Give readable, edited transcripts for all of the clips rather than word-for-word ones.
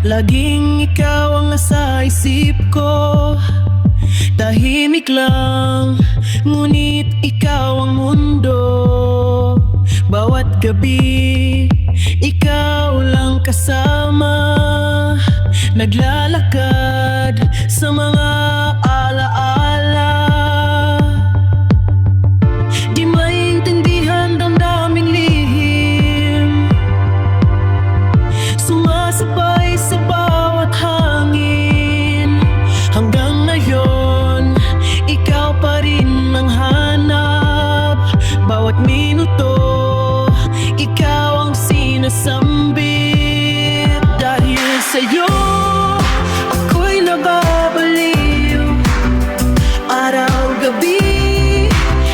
Laging ikaw ang nasa isip ko. Tahimik lang, ngunit ikaw ang mundo. Bawat gabi, ikaw lang kasama. Naglalakad sa mga alaala. Di maintindihan damdaming lihim, sumasabay sa bawat hangin. Hanggang ngayon, ikaw pa rin ang hanap. Bawat minuto, ikaw ang sinasambit. Dahil sa'yo, ako'y nababaliw. Araw-gabi,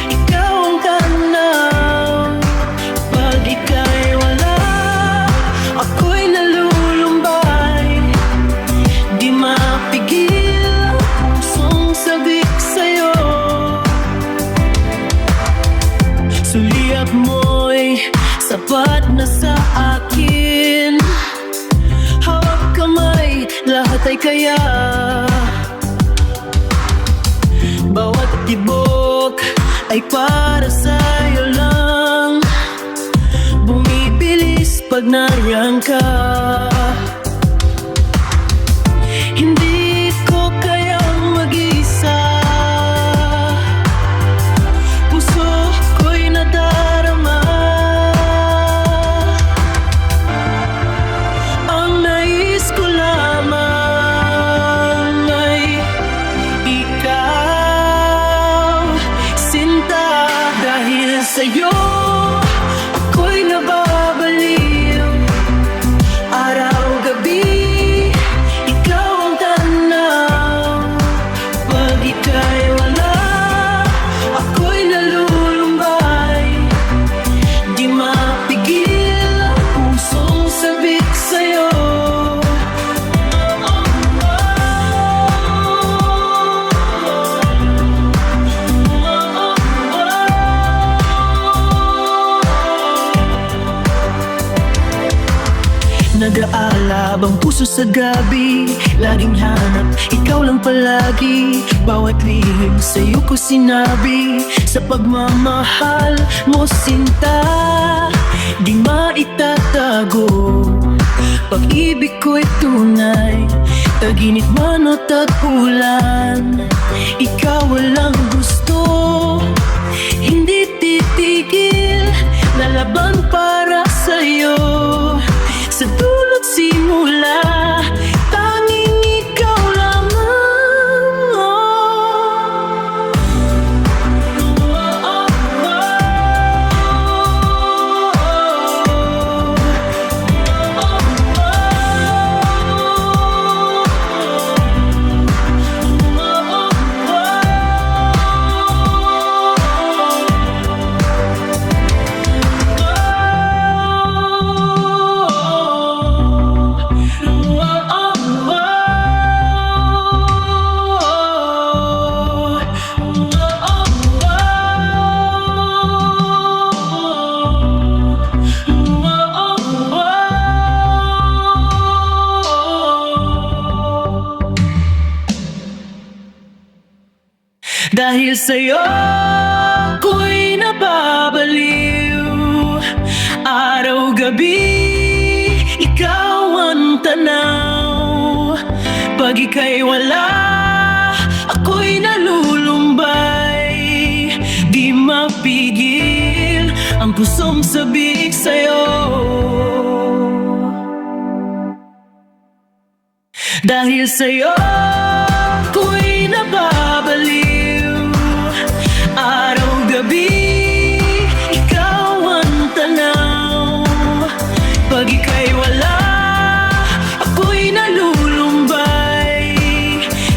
ikaw ang tanaw. Pag ika'y wala, ako'y nalulumbay. Di mapigil ang pusong sabik sa'yo. Suliap mo'y sapat na sa akin. Hawak kamay, lahat ay kaya. Bawat tibok ay para sa'yo lang. Bumibilis pag nariyan ka. Hindi ko kayang mag-isa. Puso ko'y nadarama. Ang nais ko lamang ay ikaw, sinta. Dahil sa'yo, ako'y nababaliw. Araw-gabi, ikaw ang tanaw. Pag ika'y wala, ako'y nalulumbay. Di mapigil ang pusong sabik sa'yo. Nag-aalab ang puso sa gabi, laging hanap, ikaw lang palagi. Bawat lihim sa'yo ko sinabi, sa pagmamahal mo sinta. Di maitatago, pag-ibig ko'y tunay. Taginit man o tag-ulan, ikaw walang gusto. Hindi titigil, lalaban para sa'yo. Sa dulot simula, tanging ikaw lamang. Dahil sa'yo, ako'y nababaliw. Araw-gabi, ikaw ang tanaw. Pag ika'y wala, ako'y nalulumbay. Di mapigil ang pusong sabik sa'yo. Dahil sa'yo, ako'y nababaliw. Araw-gabi, ikaw ang tanaw. Pag ika'y wala, ako'y nalulumbay.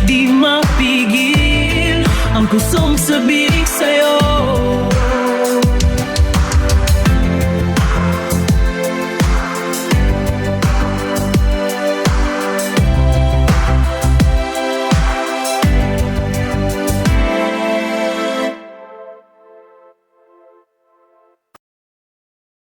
Di mapigil ang pusong sabik sa'yo.